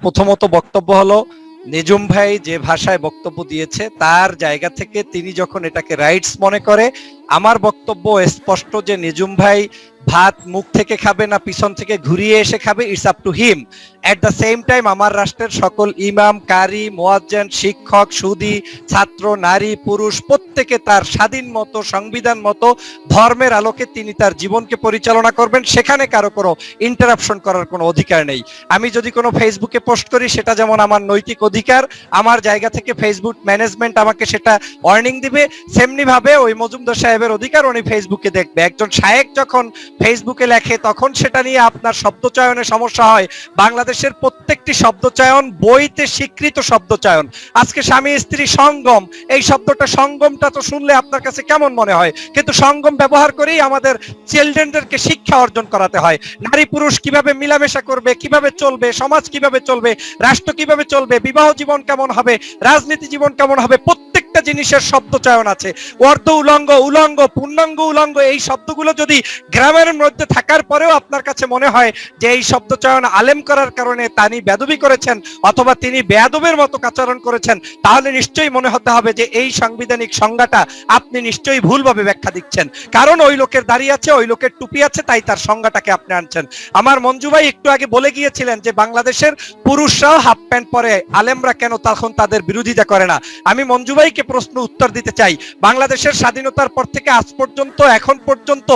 প্রথমত বক্তব্য হলো, নিজুম ভাই যে ভাষায় বক্তব্য দিয়েছে তার জায়গা থেকে তিনি যখন এটাকে রাইটস মনে করে, আমার বক্তব্য স্পষ্ট যে নিজুম ভাই ভাত মুখ থেকে খাবে না পিছন থেকে ঘুরিয়ে এসে খাবে, it's up to him. At the same time আমার রাষ্ট্রের সকল ইমাম, কারি, মুয়াজ্জিন, শিক্ষক, সুদী, ছাত্র, নারী, পুরুষ প্রত্যেকে তার স্বাধীন মতো, সংবিধান মতো ধর্মের আলোকে তিনি তার জীবনকে পরিচালনা করবেন, সেখানে কারো কোনো ইন্টারাপশন করার কোনো অধিকার নেই। আমি যদি কোনো ফেসবুকে পোস্ট করি সেটা যেমন আমার নৈতিক অধিকার, আমার জায়গা থেকে ফেসবুক ম্যানেজমেন্ট আমাকে সেটা ওয়ার্নিং দিবে, সেমনি ভাবে ওই মজুমদার সাহেবের অধিকার, উনি ফেসবুকে দেখবে। একজন শায়েখ যখন ফেসবুকে লেখে তখন সেটা নিয়ে আপনার শব্দচয়নে সমস্যা হয়। বাংলাদেশের প্রত্যেকটি শব্দচয়ন বইতে স্বীকৃত শব্দচয়ন। আজকে স্বামী স্ত্রী সঙ্গম, এই শব্দটা সঙ্গমটা তো শুনলে আপনার কাছে কেমন মনে হয়, কিন্তু সঙ্গম ব্যবহার করেই আমাদের চিলড্রেনদেরকে শিক্ষা অর্জন করাতে হয়। নারী পুরুষ কিভাবে মিলামেশা করবে, কিভাবে চলবে, সমাজ কিভাবে চলবে, রাষ্ট্র কিভাবে চলবে, বিবাহ জীবন কেমন হবে, রাজনীতি জীবন কেমন হবে, প্রত্যেকটা জিনিসের শব্দচয়ন আছে। অর্ধ উলঙ্গ, উলঙ্গ, পূর্ণাঙ্গ উলঙ্গ, এই শব্দগুলো যদি গ্রামের মধ্যে থাকার পরেও আপনার কাছে মনে হয় যে এই শব্দচয়ন আলেম করার কারণে তিনি বেয়াদবি করেছেন অথবা তিনি বেয়াদবের মতো আচরণ করেছেন, তাহলে নিশ্চয়ই মনে হতে হবে যে এই সাংবিধানিক সংজ্ঞাটা আপনি নিশ্চয়ই ভুলভাবে ব্যাখ্যা দিচ্ছেন। কারণ ওই লোকের দাড়ি আছে, ওই লোকের টুপি আছে, তাই তার সংজ্ঞাটাকে আপনি আনছেন। আমার মঞ্জু ভাই একটু আগে বলে গিয়েছিলেন যে বাংলাদেশের পুরুষরাও হাফ প্যান্ট পরে, আলেমরা কেন তখন তাদের বিরোধিতা করে না। আমি মঞ্জু ভাইকে প্রশ্ন উত্তর দিতে চাই, বাংলাদেশের স্বাধীনতার পর থেকে আজ পর্যন্ত, এখন পর্যন্ত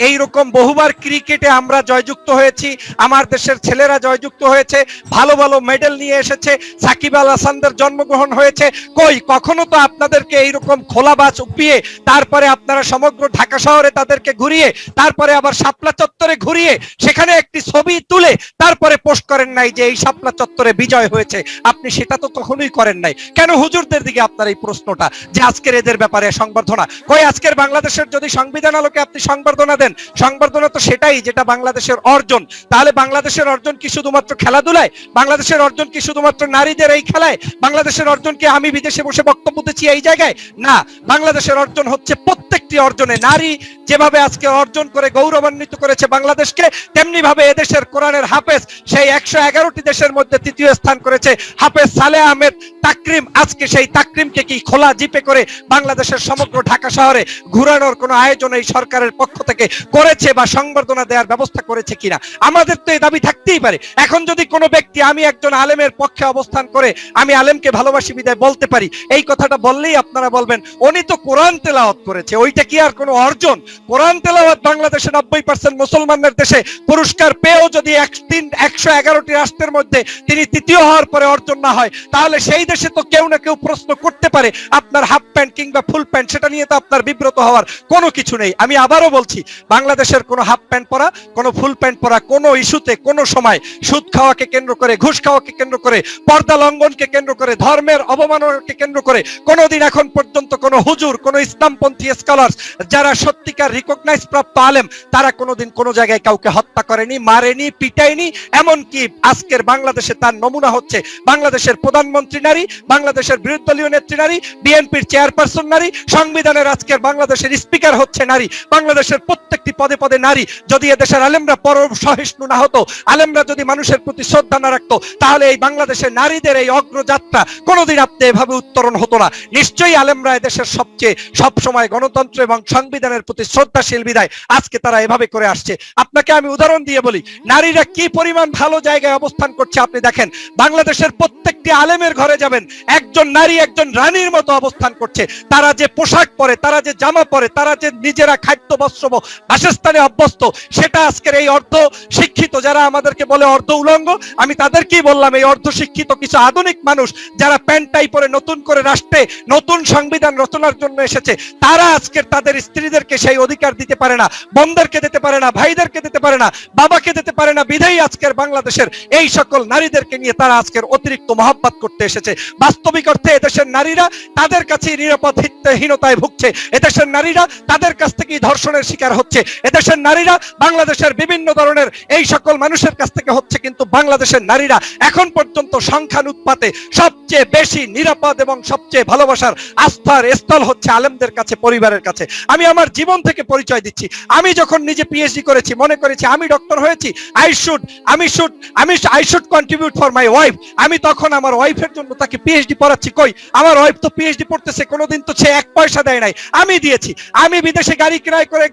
এইরকম বহুবার ক্রিকেটে আমরা জয়যুক্ত হয়েছি, আমার দেশের ছেলেরা জয়যুক্ত হয়েছে, ভালো ভালো মেডেল নিয়ে এসেছে, সাকিব আল হাসানদের জন্মগ্রহণ হয়েছে, কই কখনো তো আপনাদেরকে এইরকম খোলা বাস উপিয়ে তারপরে আপনারা সমগ্র ঢাকা শহরে তাদেরকে ঘুরিয়ে, তারপরে আবার শাপলা চত্বরে ঘুরিয়ে সেখানে একটি ছবি তুলে তারপরে পোস্ট করেন নাই যে এই শাপলা চত্বরে বিজয় হয়েছে। আপনি সেটা তো কখনোই করেন নাই। কেন হুজুরদের দিকে আপনার এই প্রশ্নটা যে আজকের এদের ব্যাপারে সংবর্ধনা? কই আজকের বাংলাদেশের যদি সংবিধান আলোকে আপনি সংবর্ধনা দেন, সংবর্ধনা তো সেটাই যেটা বাংলাদেশের অর্জন। তাহলে বাংলাদেশের অর্জন কি শুধুমাত্র খেলাধুলায়? বাংলাদেশের অর্জন কি শুধুমাত্র নারীদের এই খেলায়? বাংলাদেশের অর্জন কি আমি বিদেশে বসে বক্তব্য দিচ্ছি এই জায়গায়? না, বাংলাদেশের অর্জন হচ্ছে প্রত্যেকটি অর্জনে। নারী যেভাবে আজকে অর্জন করে গৌরবান্বিত করেছে বাংলাদেশকে, তেমনি ভাবে এদেশের কোরআনের হাফেজ সেই 111টি দেশের মধ্যে তৃতীয় স্থান করেছে হাফেজ সালেহ আহমেদ তাকরিম। আজকে সেই তাকরিমকে কি খোলা জিপে করে বাংলাদেশের সমগ্র ঢাকা শহরে ঘুরানোর কোনো আয়োজন এই সরকারের পক্ষ থেকে করেছে বা সংবর্ধনা দেওয়ার ব্যবস্থা করেছে কিনা? আমাদের তো এই দাবি থাকতেই পারে। এখন যদি কোনো ব্যক্তি, আমি একজন আলেমের পক্ষে অবস্থান করে আমি আলেমকে ভালোবাসি বিদায় বলতে পারি, এই কথাটা বললেই আপনারা বলবেন উনি তো কোরআন তেলাওয়াত করেছে, ওইটা কি আর কোনো অর্জন? কোরআন তেলাওয়াত বাংলাদেশে 90% মুসলমানদের দেশে পুরস্কার পেয়েও যদি 111টি রাষ্ট্রের মধ্যে তিনি তৃতীয় হওয়ার পরে অর্জন না হয়, তাহলে সেই দেশে তো কেউ না কেউ প্রশ্ন করতে পারে আপনার হাফ প্যান্ট কিংবা ফুল প্যান্ট, সেটা নিয়ে তো আপনার বিব্রত হওয়ার কোনো কিছু নেই। আমি আবারও বলছি, বাংলাদেশের কোনো হাফ প্যান্ট পরা, কোনো ফুল প্যান্ট পরা, কোনো ইস্যুতে কোনো সময় সুদ খাওয়াকে কেন্দ্র করে, ঘুষ খাওয়াকে কেন্দ্র করে, পর্দা লঙ্ঘনকে কেন্দ্র করে, ধর্মের অবমাননাকে কেন্দ্র করে কোনোদিন এখন পর্যন্ত কোনো হুজুর, কোনো ইসলামপন্থী স্কলার যারা সত্যিকার রিকগনাইজ প্রাপ্ত আলেম, তারা কোনোদিন কোনো জায়গায় কাউকে হত্যা করেনি, মারেনি, পিটায়নি। এমনকি আজকের বাংলাদেশে তার নমুনা হচ্ছে বাংলাদেশের প্রধানমন্ত্রী নারী, বাংলাদেশের বিরোধী দলীয় নেত্রী নারী, বিএনপির চেয়ারপারসন নারী, সংবিধানের আজকের বাংলাদেশের স্পিকার হচ্ছে নারী, বাংলাদেশের প্রত্যেকটি পদে পদে নারী। যদি এদেশের আলেমরা পরম সহিষ্ণু না হতো, আলেমরা যদি মানুষের প্রতি শ্রদ্ধা না রাখতো, তাহলে এই বাংলাদেশের নারীদের এই অগ্রযাত্রা কোনোদিন আপনি এভাবে উত্তরণ হতো না। নিশ্চয়ই আলেমরা এদেশের সবচেয়ে সবসময় গণতন্ত্র এবং সংবিধানের প্রতি শ্রদ্ধাশীল বিধায় আজকে তারা এভাবে করে আসছে। আপনাকে আমি উদাহরণ দিয়ে বলি, নারীরা কি পরিমাণ ভালো জায়গায় অবস্থান করছে আপনি দেখেন। বাংলাদেশের প্রত্যেকটি আলেমের ঘরে যাবেন, একজন নারী একজন রানীর মতো অবস্থান করছে। তারা যে পোশাক পরে, তারা যে জামা পরে, তারা যে নিজেরা খাদ্য বস্ত্র বাসস্থানে অভ্যস্ত, সেটা আজকের এই অর্ধ শিক্ষিত যারা আমাদেরকে বলে অর্ধ উলঙ্গ, আমি তাদেরকেই বললাম এই অর্ধ শিক্ষিত কিছু আধুনিক মানুষ যারা প্যান্ট টাই পরে নতুন করে রাষ্ট্রে নতুন সংবিধান রচনার জন্য এসেছে, তারা আজকের তাদের স্ত্রীদেরকে সেই অধিকার দিতে পারে না, বোনদেরকে দিতে পারে না, ভাইদেরকে দিতে পারে না, বাবাকে দিতে পারে না। বিধায়ী আজকের বাংলাদেশের এই সকল নারীদেরকে নিয়ে তারা আজকের অতিরিক্ত মহব্বত করতে এসেছে। বাস্তবিক অর্থে এদেশের নারীরা তাদের কাছে নিরাপদহীনতায় ভুগছে, এদেশের নারীরা তাদের কাছ থেকে ধর্ষণের শিকার হচ্ছে, এদেশের নারীরা বাংলাদেশের বিভিন্ন ধরনের এই সকল মানুষের কাছ থেকে হচ্ছে। কিন্তু বাংলাদেশের নারীরা এখন পর্যন্ত সংখ্যানুপাতে সবচেয়ে বেশি নিরাপদ এবং সবচেয়ে ভালোবাসার আস্থার স্থল হচ্ছে আলেমদের কাছে, পরিবারের কাছে। আছে। আমি আমার জীবন থেকে পরিচয় দিচ্ছি। আমি যখন নিজে পিএইচডি করেছি, মনে করেছি আমি ডক্টর হয়েছি, I should contribute for my wife. আমি তখন আমার ওয়াইফের জন্য তাকে পিএইচডি পড়াচ্ছি। কই, আমার ওয়াইফ তো পিএইচডি পড়তেছে, কোনোদিন তো সে 1 পয়সা দেয় নাই, আমি দিয়েছি। আমি বিদেশে গাড়ি ক্রয় করে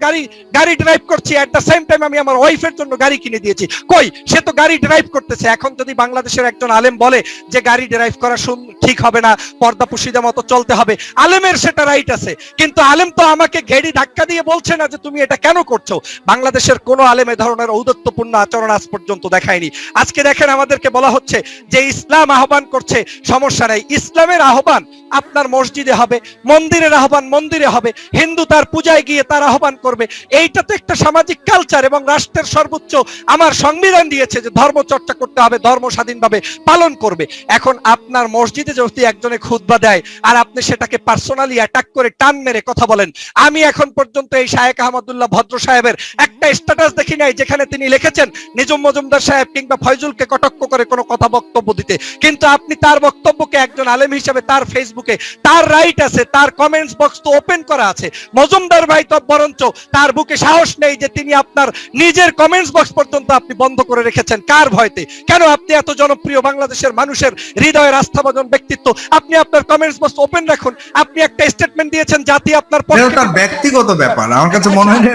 গাড়ি ড্রাইভ করছি, এট দ্য সেম টাইম আমি আমার ওয়াইফের জন্য গাড়ি কিনে দিয়েছি। কই, সে তো গাড়ি ড্রাইভ করতেছে। এখন যদি বাংলাদেশের একজন আলেম বলে যে গাড়ি ড্রাইভ করা ঠিক হবে না, পর্দা পুশিদা মতো চলতে হবে, আলেমের সেটা রাইট আছে, কিন্তু আলেম তো আমাকে ঘেড়ি ধাক্কা দিয়ে বলছে না যে তুমি এটা কেন করছো। বাংলাদেশের কোন আলেম এ ধরনের ঔদ্ধত্যপূর্ণ আচরণ আজ পর্যন্ত দেখায়নি। আজকে দেখেন আমাদেরকে বলা হচ্ছে যে ইসলাম আহ্বান করছে, সমস্যা নাই, ইসলামের আহ্বান আপনার মসজিদে হবে, মন্দিরের আহ্বান মন্দিরে হবে, হিন্দু তার পূজায় গিয়ে তার আহ্বান করবে। এইটা তো একটা সামাজিক কালচার, এবং রাষ্ট্রের সর্বোচ্চ আমার সংবিধান দিয়েছে যে ধর্ম চর্চা করতে হবে, ধর্ম স্বাধীনভাবে পালন করবে। এখন আপনার মসজিদে যদি একজনে খুতবা দেয় আর আপনি সেটাকে পার্সোনালি অ্যাটাক করে টান মেরে কথা বলেন, আমি এখন পর্যন্ত এই শায়েখ আহমদুল্লাহ ভদ্র সাহেবের একটা স্ট্যাটাস দেখি নাই যেখানে তিনি লিখেছেন নিজুম মজুমদার সাহেব কিংবা ফয়জুলকে কটাক্ষ করে কোনো কথা বক্তব্য দিতে। কিন্তু আপনি তার বক্তব্যকে একজন আলেম হিসেবে তার ফেসবুকে তার রাইট আছে, তার কমেন্টস বক্স তো ওপেন করা আছে। মজুমদার ভাই তো বরঞ্চ তার বুকে সাহস নেই যে তিনি আপনার নিজের কমেন্টস বক্স পর্যন্ত আপনি বন্ধ করে রেখেছেন। কার ভয়তে? কেন? আপনি এত জনপ্রিয়, বাংলাদেশের মানুষের হৃদয়ের আস্থাভাজন ব্যক্তিত্ব, আপনি আপনার কমেন্টস বক্স ওপেন রাখুন। আপনি একটা স্টেটমেন্ট দিয়েছেন জাতি আপনার পক্ষে, ব্যক্তিগত ব্যাপার আমার কাছে মনে হয়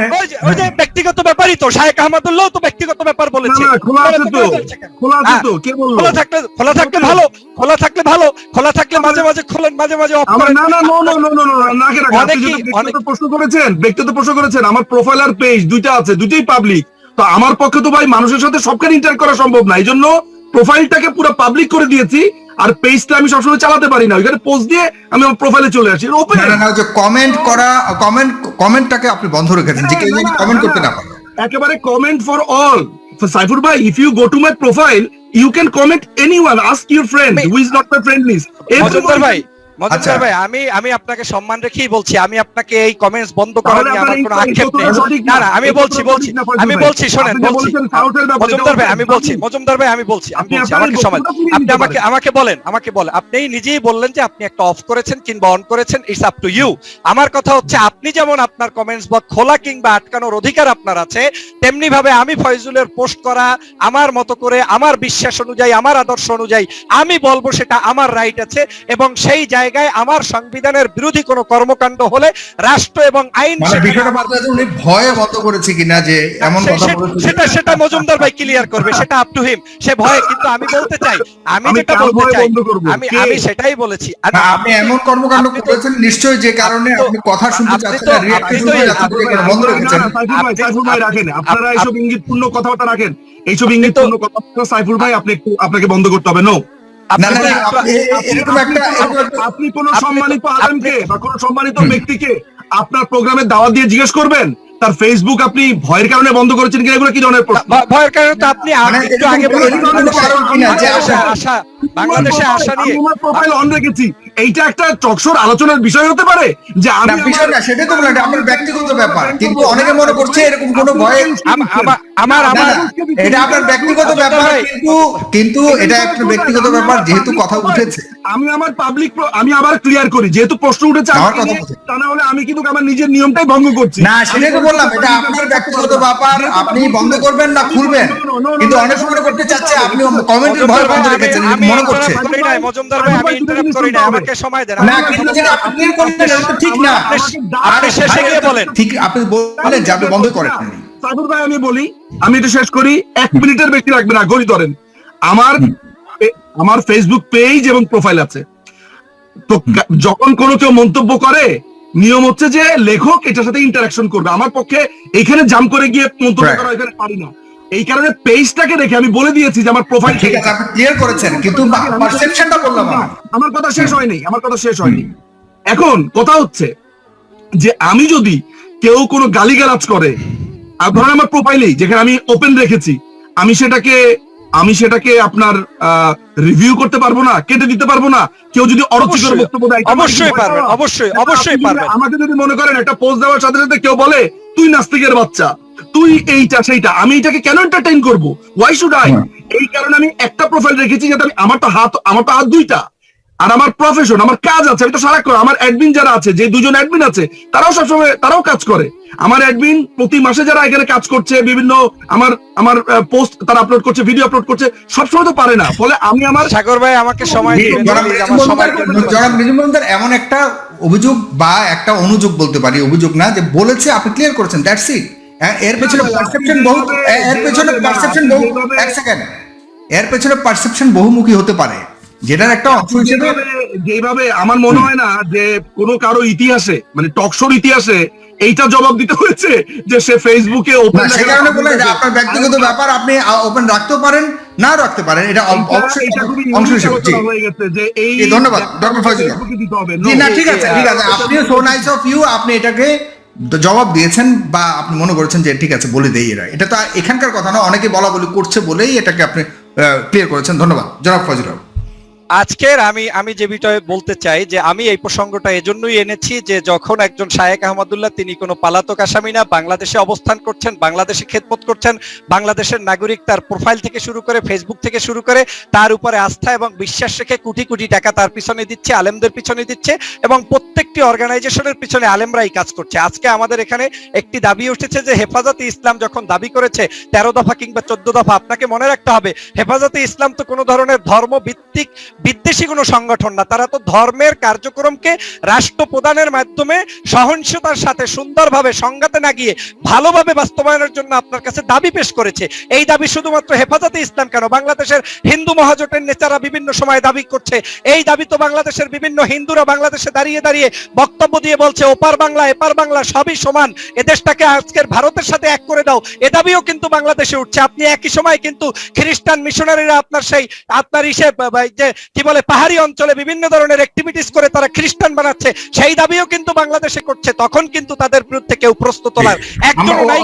ওই যে ব্যক্তিগত ব্যাপারই তো, শায়েখ আহমদুল্লাহ তো ব্যক্তিগত ব্যাপার বলেছে। খোলা আছে তো, কে বলল? খোলা থাকলে ভালো, খোলা থাকলে মাঝে মাঝে খোলেন, মাঝে মাঝে অফ করেন। না প্রশ্ন করেছেন, ব্যক্তিগত প্রশ্ন করেছেন। আমার প্রোফাইল আর পেজ দুইটা আছে, দুটোই পাবলিক। তো আমার পক্ষে তো ভাই মানুষের সাথে সবখানে ইন্টারঅ্যাক্ট করা সম্ভব না, এই জন্য প্রোফাইলটাকে পুরো পাবলিক করে দিয়েছি। আর পেজটা আমি সবসময় চালাতে পারি না, ওইখানে পোস্ট দিয়ে আমি আমার প্রোফাইলে চলে আসি। কমেন্টটাকে আপনি বন্ধ রেখেছেন যে কেউ কমেন্ট করতে না পারে। একেবারে কমেন্ট ফর অল। সাইফুর ভাই, if you go to my profile, you can comment anyone, ask your friend who is not my friend list. Majumdar ভাই, আমি আপনাকে সম্মান রেখেই বলছি, আমি আপনাকে এই কমেন্টস বন্ধ করা নিয়ে আমার কোনো আক্ষেপ নেই। না আমি বলছি শোনেন, মজুমদার ভাই আমি বলছি আমাকে সময়, আপনি আমাকে বলেন, আপনি নিজেই বললেন যে আপনি একটা অফ করেছেন কিংবা অন করেছেন, ইটস আপ টু ইউ। আমার কথা হচ্ছে আপনি যেমন আপনার কমেন্টস বক্স খোলা কিংবা আটকানোর অধিকার আপনার আছে, তেমনি ভাবে আমি ফয়জুলের পোস্ট করা আমার মতো করে, আমার বিশ্বাস অনুযায়ী, আমার আদর্শ অনুযায়ী আমি বলবো, সেটা আমার রাইট আছে। এবং সেই জায়গায় আমার সংবিধানের বিরোধী কোনো কর্মকাণ্ড হলে রাষ্ট্র এবং আইন ভয়ে বন্ধ করেছে কিনা যে এমন সেটা মজুমদার ভাই ক্লিয়ার করবে, সেটা আপ টু হিম। সে ভয়ে, কিন্তু আমি বলতে চাই, আমি আমি সেটাই বলেছি। আপনি এমন কর্মকাণ্ড করেছেন নিশ্চয়ই যে কারণে আপনি কথা শুনতে চাচ্ছেন না, রিঅ্যাক্ট বন্ধ রেখেছেন। সাইফুল ভাই রাখেন, আপনারা এইসব ইঙ্গিতপূর্ণ কথাবার্তা রাখেন, এইসব ইঙ্গিতপূর্ণ কথা সাইফুল ভাই আপনাকে বন্ধ করতে হবে। আপনি কোন সম্মানিত আলেমকে বা কোন সম্মানিত ব্যক্তিকে আপনার প্রোগ্রামে দাওয়াত দিয়ে জিজ্ঞেস করবেন তার ফেসবুক আপনি ভয়ের কারণে বন্ধ করেছেন কিনা? এগুলো কি ধরনের প্রশ্ন? ভয়ের কারণে তো আপনি একটু আগে বাংলাদেশে আসা নিয়ে প্রোফাইল অন রেখেছি, এইটা একটা টকশোর আলোচনার বিষয় হতে পারে যে আমি বিষয়টা সেটা তো বলেন আপনার ব্যক্তিগত ব্যাপার, কিন্তু অনেকে মনে করছে এরকম কোনো ভয় আমার এটা আপনার ব্যক্তিগত ব্যাপার, কিন্তু এটা একটা ব্যক্তিগত ব্যাপার যেহেতু কথা উঠেছে। আমি আমার পাবলিক আমি আবার ক্লিয়ার করি, যেহেতু প্রশ্ন উঠেছে তা না হলে আমি কিন্তু আমার নিজের নিয়মটাই ভঙ্গ করছি। না সেটাই তো বললাম, এটা আপনার ব্যক্তিগত ব্যাপার, আপনি বন্ধ করবেন না খুলবেন, কিন্তু অনেক সময় করতে চাচ্ছে আপনি কমেন্টের ভয় বন্ধ রেখেছেন মনে করছে। মজুমদার ভাই আমি ইন্টারাপ্ট করি না, আমাকে সময় দেন। না কিন্তু যেটা আপনি করলেন সেটা ঠিক না, আপনি শেষে গিয়ে বলেন। ঠিক আপনি বলেন যে আপনি বন্ধ করেন। সাইফুর ভাই আমি বলি, আমি এটা শেষ করি, 1 মিনিটের বেশি লাগবে না, গড়ি ধরেন। আমার ফেসবুক পেজ এবং প্রোফাইল আছে, তো যখন কোনো কেউ মন্তব্য করে নিয়ম হচ্ছে যে লেখক এটার সাথে ইন্টারাকশন করবে। আমার পক্ষে এখানে জাম করে গিয়ে মন্তব্য করা এখানে পারি না, এই কারণে পেজটাকে রেখে আমি বলে দিয়েছি যে আমার প্রোফাইল ঠিক আছে, আপনি ক্লিয়ার করেছেন, কিন্তু পারসেপশনটা বললাম আমার কথা শেষ হয়নি। এখন কথা হচ্ছে যে আমি যদি কেউ কোনো গালিগালাজ করে, ধরেন আমার প্রোফাইলেই যেখানে আমি ওপেন রেখেছি, আমি সেটাকে আপনার রিভিউ করতে পারবো না, কেটে দিতে পারবো না। কেউ যদি অরুচিকর বক্তব্য দেয় অবশ্যই পারবেন, অবশ্যই পারবেন। আমাকে যদি মনে করেন একটা পোস্ট দেওয়ার সাথে সাথে কেউ বলে তুই নাস্তিকের বাচ্চা, তুই এইটা সেইটা, আমি এটাকে কেন এন্টারটেইন করবো? Why should I? এই কারণে আমি একটা প্রোফাইল রেখেছি যাতে আমি আমার তো হাত দুইটা, আর আমার প্রফেশন, আমার কাজ আছে, আমি তো সারাক্ষণ, আমার অ্যাডমিন যারা আছে, যে দুজন অ্যাডমিন আছে, তারাও সবসময় তারাও কাজ করে। আমার অ্যাডমিন প্রতি মাসে যারা এখানে কাজ করছে, বিভিন্ন আমার আমার পোস্ট তারা আপলোড করছে, ভিডিও আপলোড করছে, সবসময় তো পারে না। ফলে আমি আমার সাগর ভাই আমাকে সময় দিবেন, জনাব নিজুমদার এমন একটা অভিযোগ বা একটা অনুযোগ বলতে পারি, অভিযোগ না, যে বলেছে আপনি ক্লিয়ার করেছেন, দ্যাটস ইট। এর পেছনে পারসেপশন বহু, এর পেছনে পারসেপশন বহু, এক সেকেন্ড, এর পেছনে পারসেপশন বহুমুখী হতে পারে, যেটার একটা অংশ হিসেবে যেভাবে আমার মনে হয় না যে কোনো কারো ইতিহাসে, মানে টকশোর ইতিহাসে এইটা জবাব দিতে হয়েছে যে সে ফেসবুকে ওপেন, সেই কারণে বলে যে আপনার ব্যক্তিগত ব্যাপার আপনি ওপেন রাখতেও পারেন, না রাখতে পারেন, এটা অবশ্যই অংশ হিসেবে হয়ে গেছে। যে এই ধন্যবাদ ডক্টর ফজলুল। জি না, ঠিক আছে, ঠিক আছে, আপনিও সো নাইস অফ ইউ, আপনি এটাকে জবাব দিয়েছেন বা আপনি মনে করেছেন যে ঠিক আছে বলে দেই, এরা এটা তো এখানকার কথা না, অনেকে বলা বলি করছে বলেই এটাকে আপনি ক্লিয়ার করেছেন। ধন্যবাদ জনাব ফজলুল। আজকের আমি যে বিষয়ে বলতে চাই যে আমি এই প্রসঙ্গটা এজন্যই এনেছি যে যখন একজন শায়েখ আহমদুল্লাহ, তিনি কোনো পালাতক আসামি না, বাংলাদেশে অবস্থান করছেন, বাংলাদেশে খেদমত করছেন, বাংলাদেশের নাগরিক, তার প্রোফাইল থেকে শুরু করে ফেসবুক থেকে শুরু করে তার উপরে আস্থা এবং বিশ্বাস রেখে কোটি কোটি টাকা তার পিছনে দিচ্ছে, আলেমদের পিছনে দিচ্ছে, এবং প্রত্যেকটি অর্গানাইজেশনের পিছনে আলেমরাই কাজ করছে। আজকে আমাদের এখানে একটি দাবি উঠেছে যে হেফাজতে ইসলাম যখন দাবি করেছে 13 দফা কিংবা 14 দফা, আপনাকে মনে রাখতে হবে হেফাজতে ইসলাম তো কোনো ধরনের ধর্মভিত্তিক বিদ্বেষী কোনো সংগঠন না, তারা তো ধর্মের কার্যক্রমকে রাষ্ট্র প্রদানের মাধ্যমে সহনশীলতার সাথে সুন্দরভাবে সংঘাতে না গিয়ে ভালোভাবে বাস্তবায়নের জন্য আপনার কাছে দাবি পেশ করেছে। এই দাবি শুধুমাত্র হেফাজতে ইসলাম কেন, বাংলাদেশের হিন্দু মহাজোটের নেতারা বিভিন্ন সময় দাবি করছে। এই দাবি তো বাংলাদেশের বিভিন্ন হিন্দুরা বাংলাদেশে দাঁড়িয়ে দাঁড়িয়ে বক্তব্য দিয়ে বলছে ওপার বাংলা এপার বাংলা সবই সমান, এ দেশটাকে আজকের ভারতের সাথে এক করে দাও, এ দাবিও কিন্তু বাংলাদেশে উঠছে। আপনি একই সময় কিন্তু খ্রিস্টান মিশনারিরা আপনার সেই আপনার যে কি বলে পাহাড়ি অঞ্চলে বিভিন্ন ধরনের অ্যাক্টিভিটিস করে তারা খ্রিস্টান বানাচ্ছে, সেই দাবিও কিন্তু বাংলাদেশে করছে। তখন কিন্তু তাদের বিরুদ্ধে কেউ প্রস্তুত তোলার একজন নাই,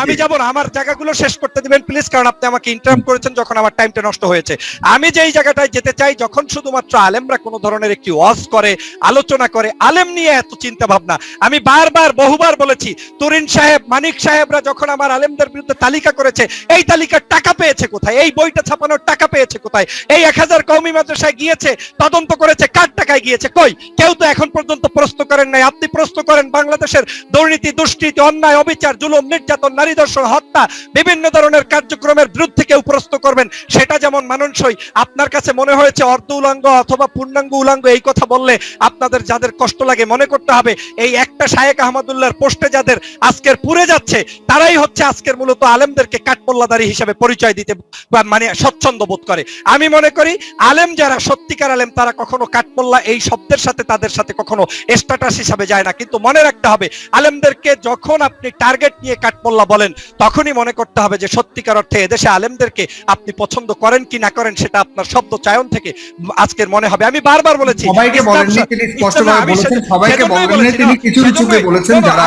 আমি যাব না, আমার জায়গাগুলো শেষ করতে দিবেন প্লিজ, কারণ আপনি আমাকে ইন্টারাপ্ট করেছেন যখন আমার টাইমটা নষ্ট হয়েছে। আমি যেই জায়গাটায় যেতে চাই, যখন শুধুমাত্র আলেমরা কোনো ধরনের একটি ওয়াজ করে, আলোচনা করে, আলেম নিয়ে এত চিন্তা ভাবনা, আমি বারবার বহুবার বলেছি, তুরিন সাহেব, মানিক সাহেবরা যখন আমার আলেমদের বিরুদ্ধে তালিকা করেছে, এই তালিকার টাকা পেয়েছে কোথায়? এই বইটা ছাপানোর টাকা পেয়েছে কোথায়? এই 1000 কওমি মাদ্রাসায় গিয়েছে, তদন্ত করেছে, কার টাকায় গিয়েছে? কই? কেউ তো এখন পর্যন্ত প্রশ্ন করেন নাই। আপনি প্রশ্ন করেন বাংলাদেশের দুর্নীতি, দুষ্কৃতি, অন্যায়, অবিচার, জুলুম, নির্যাতন, নারী ধর্ষণ, হত্যা, বিভিন্ন ধরনের কার্যক্রমের বিরুদ্ধে কেউ প্রশ্ন করবেন, সেটা যেমন মানানসই। আপনার কাছে মনে হয়েছে অর্ধ উলাঙ্গ অথবা পূর্ণাঙ্গ উলাঙ্গ, এই কথা বললে আপনাদের যাদের কষ্ট লাগে, মনে করতে হবে এই একটা শায়েখ আহমদুল্লাহর পোস্টে যাদের আজকের পুড়ে যাচ্ছে, তারাই হচ্ছে আজকের মূলত আলেমদেরকে কাঠমোল্লাদারি হিসেবে পরিচয় দিতে মানে স্বচ্ছন্দ বোধ করে। আমি মনে করি আলেম যারা সত্যিকার আলেম, তারা কখনো কাঠমোল্লা এই শব্দের সাথে তাদের সাথে কখনো স্ট্যাটাস হিসাবে যায় না। কিন্তু মনে রাখতে হবে, আলেমদেরকে যখন আপনি টার্গেট নিয়ে কাঠমোল্লা বলেন, তখনই মনে করতে হবে যে সত্যিকার অর্থে এদেশে আলেমদেরকে আপনি পছন্দ করেন কি না করেন, সেটা আপনার শব্দ চয়ন থেকে আজকের মনে হবে। আমি বারবার বলেছি, সবাইকে বলেননি, তিনি স্পষ্টভাবে বলেছেন, সবাইকে বলেননি, তিনি কিছু কিছুকে বলেছেন যারা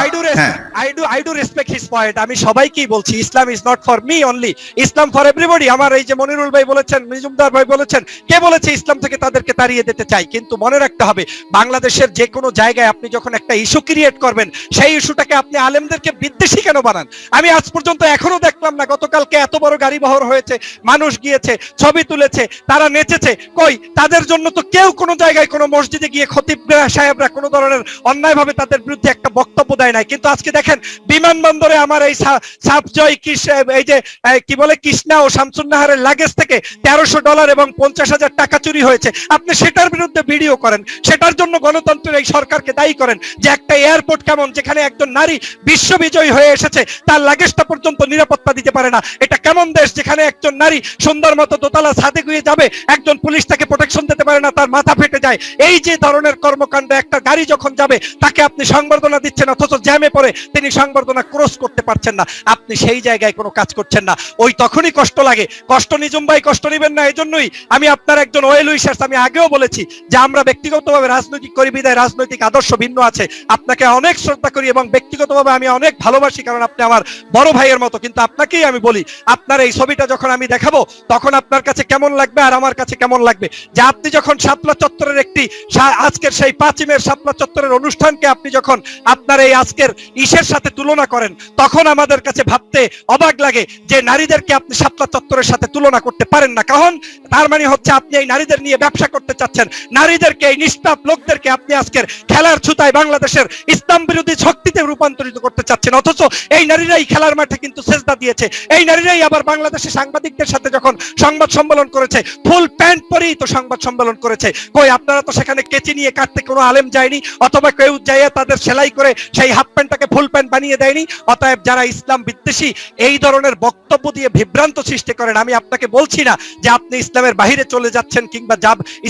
I do respect his point. আমি সবাইকেই বলছি Islam is not for me only, Islam for everybody. আমার এই যে মনিরুল ভাই বলেছেন, নিজুমদার ভাই বলেছেন, কে বলেছে ইসলাম থেকে তাদেরকে তাড়িয়ে দিতে চাই? কিন্তু মনে রাখতে হবে, বাংলাদেশের যে কোনো জায়গায় আপনি যখন একটা ইস্যু ক্রিয়েট করবেন, সেই ইস্যুটাকে আপনি আলেমদেরকে বিদ্বেষী কেন বানান? আমি আজ পর্যন্ত এখনো দেখলাম না, গতকালকে এত বড় গাড়ি বহর হয়েছে, মানুষ গিয়েছে, ছবি তুলেছে, তারা নেচেছে, কই তাদের জন্য তো কেউ কোনো জায়গায় কোনো মসজিদে গিয়ে খতিব সাহেবরা কোনো ধরনের অন্যায়ভাবে তাদের বিরুদ্ধে একটা বক্তব্য দেয় নাই। কিন্তু আজকে দেখেন বিমানবন্দরে আমার এই সাবজয় এই যে কি বলে কৃষ্ণা ও শামসুন্নাহারের লাগেজ থেকে $1300 এবং 50,000 টাকা চুরি হয়েছে। আপনি সেটার বিরুদ্ধে ভিডিও করেন, সেটার জন্য গণতন্ত্রের এই সরকারকে দায়ী করেন যে একটা এয়ারপোর্ট কেমন, যেখানে একজন নারী বিশ্ববিজয়ী হয়ে এসেছে, তার লাগেজটা পর্যন্ত নিরাপত্তা দিতে পারে না। এটা কেমন দেশ, যেখানে একজন নারী সুন্দর মতো দোতলা ছাদে গিয়ে যাবে, একজন পুলিশ তাকে প্রোটেকশন দিতে পারে না, তার মাথা ফেটে যায়। এই যে ধরনের কর্মকাণ্ড, একটা গাড়ি যখন যাবে তাকে আপনি সংবর্ধনা দিচ্ছেন, অথচ জ্যামে পড়ে তিনি সংবর্ধনা ক্রস করতে পারছেন না, আপনি সেই জায়গায় কোনো কাজ করছেন না। ওই তখনই কষ্ট লাগে। কষ্ট নিজুম ভাই কষ্ট নেবেন না, এজন্যই আমি আপনার একজন ওয়েল উইশার্স। আমি আগেও বলেছি যে আমরা ব্যক্তিগতভাবে রাজনৈতিক করি বিদায় রাজনৈতিক আদর্শ ভিন্ন আছে, আপনাকে অনেক শ্রদ্ধা করি এবং ব্যক্তিগতভাবে আমি অনেক ভালোবাসি, কারণ আপনি আমার বড় ভাইয়ের মতো। কিন্তু আপনাকেই আমি বলি, আপনার এই ছবিটা যখন আমি দেখাবো, তখন আপনার কাছে কেমন লাগবে আর আমার কাছে কেমন লাগবে, যে আপনি যখন শাপলা চত্বরের চত্বরের একটি আজকের সেই 5 মের শাপলা চত্বরের অনুষ্ঠানকে আপনি যখন আপনার এই আজকের ইসের সাথে তুলনা করেন, তখন আমাদের কাছে ভাবতে অবাক লাগে যে নারীদেরকে আপনি শাপলা চত্বরের সাথে তুলনা করতে পারেন না। কারণ তার মানে হচ্ছে আপনি এই নারীদের নিয়ে ব্যবসা করতে চাচ্ছেন, নারীদেরকে, এই নিষ্পাপ লোকদেরকে আপনি আজকের খেলার ছুতায় বাংলাদেশের ইসলাম বিরোধী শক্তিতে রূপান্তরিত করতে চাচ্ছেন। অথচ এই নারীরাই খেলার মাঠে কিন্তু সেজদা দিয়েছে, এই নারীরাই আবার বাংলাদেশের সাংবাদিকদের সাথে যখন সংবাদ সম্মেলন করেছে, ফুল প্যান্ট পরেই তো সংবাদ সম্মেলন করেছে। কই আপনারা তো সেখানে কেচি নিয়ে কাটতে কোনো আলেম যায়নি, অথবা কেউ যাইয়া তাদের সেলাই করে সেই হাফ প্যান্টটাকে ফুল প্যান্ট বানিয়ে দেয়নি। অতএব যারা ইসলাম বিদ্বেষী এই ধরনের বক্তব্য দিয়ে বিভ্রান্ত সৃষ্টি করেন, আমি আপনাকে বলছি না যে আপনি ইসলামের বাহিরে চলে যাচ্ছেন কিংবা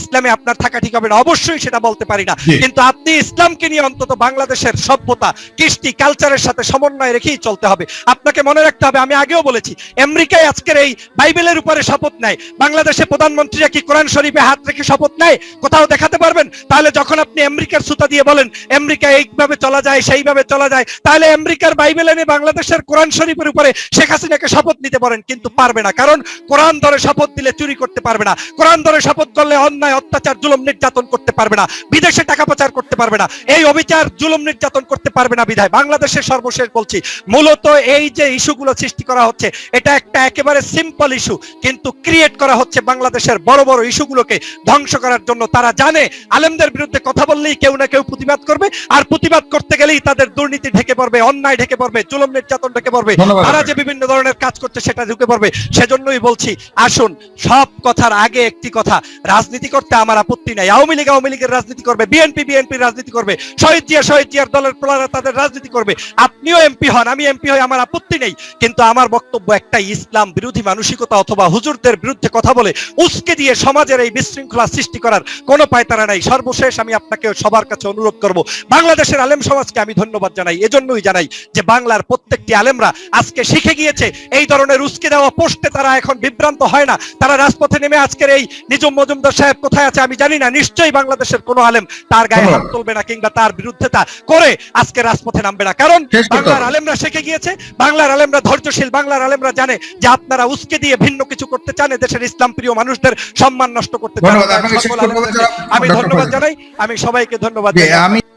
ইসলামে আপনার থাকা ঠিক হবে না, অবশ্যই সেটা বলতে পারি না, কিন্তু আপনি ইসলামকে নিয়ে অন্তত বাংলাদেশের সভ্যতা, কৃষ্টি, কালচারের সাথে সমন্বয় রেখেই চলতে হবে। আপনাকে মনে রাখতে হবে, আমি আগেও বলেছি, আমেরিকায় আজকের এই বাইবেলের উপরে শপথ নেয়, বাংলাদেশে প্রধানমন্ত্রীরা কি কোরআন শরীফে হাত রেখে শপথ নেয়? কোথাও দেখাতে পারবেন? তাহলে যখন আপনি আমেরিকার সুতা দিয়ে বলেন আমেরিকা এইভাবে চলা যায়, সেইভাবে চলা যায়, তাহলে আমেরিকার বাইবেল এনে বাংলাদেশের কোরআন শরীফের উপরে শেখ হাসিনাকে শপথ নিতে পারেন, কিন্তু পারবে না। কারণ কোরআন ধরে শপথ দিলে চুরি করতে পারবে না, কোরআন ধরে শপথ করলে অন্যায়, অত্যাচার, জুলুম, নির্যাতন করতে পারবে না, বিদেশে টাকা পাচার করতে পারবে না, এই অবিচার, জুলুম, নির্যাতন করতে পারবে না। বিধায় বাংলাদেশের সর্বশেষ বলছি, মূলত এই যে ইস্যুগুলো সৃষ্টি করা হচ্ছে, এটা একটা একেবারে সিম্পল ইস্যু, কিন্তু ক্রিয়েট করা হচ্ছে বাংলাদেশের বড় বড় ইস্যুগুলোকে ধ্বংস করার জন্য। তারা জানে আলেমদের বিরুদ্ধে কথা বললেই কেউ না কেউ প্রতিবাদ করবে, আর প্রতিবাদ করতে গেলেই তাদের দুর্নীতি ঢেকে পড়বে, অন্যায় ঢেকে পড়বে, জুলুম, নির্যাতন ঢেকে পড়বে, তারা যে বিভিন্ন ধরনের কাজ করছে সেটা ঢুকে পড়বে। সেজন্যই বলছি, আসুন, সব কথার আগে একটি কথা, রাজনীতি করতে আমার আপত্তি নাই। আওয়ামী লীগের রাজনীতি করবে, বিএনপির রাজনীতি করবে, শহীদ জিয়ার দলের প্লারা তাদের রাজনীতি করবে। আপনিও এমপি হন, আমি এমপি হই, আমার আপত্তি নেই, কিন্তু আমার বক্তব্য একটাই, ইসলাম বিরোধী মানসিকতা অথবা হুজুরদের বিরুদ্ধে কথা বলে উস্কে দিয়ে সমাজের এই বিশৃঙ্খলা সৃষ্টি করার কোনো পায়তারা নাই। সর্বশেষ আমি আপনাকে সবার কাছে অনুরোধ করব, বাংলাদেশের আলেম সমাজকে আমি ধন্যবাদ জানাই, এজন্যই জানাই যে বাংলার প্রত্যেকটি আলেমরা আজকে শিখে গিয়েছে এই ধরনের উস্কে দেওয়া পোস্টে তারা এখন বিভ্রান্ত হয় না। তারা রাজপথে নেমে আজকের এই নিজুম মজুমদার সাহেব কোথায় আছে আমি জানি না, নিশ্চয়ই বাংলাদেশের কোনো আলেম তার গায়ে হাত তুলবে না কিংবা তার বিরুদ্ধে তা করে আজকে রাজপথে নামবে না, কারণ বাংলার আলেমরা শিখে গিয়েছে, বাংলার আলেমরা ধৈর্যশীল, বাংলার আলেমরা জানে যে আপনারা উস্কে দিয়ে ভিন্ন কিছু করতে চান, দেশের ইসলাম প্রিয় মানুষদের সম্মান নষ্ট করতে চান। আমি ধন্যবাদ জানাই, আমি সবাইকে ধন্যবাদ জানাই।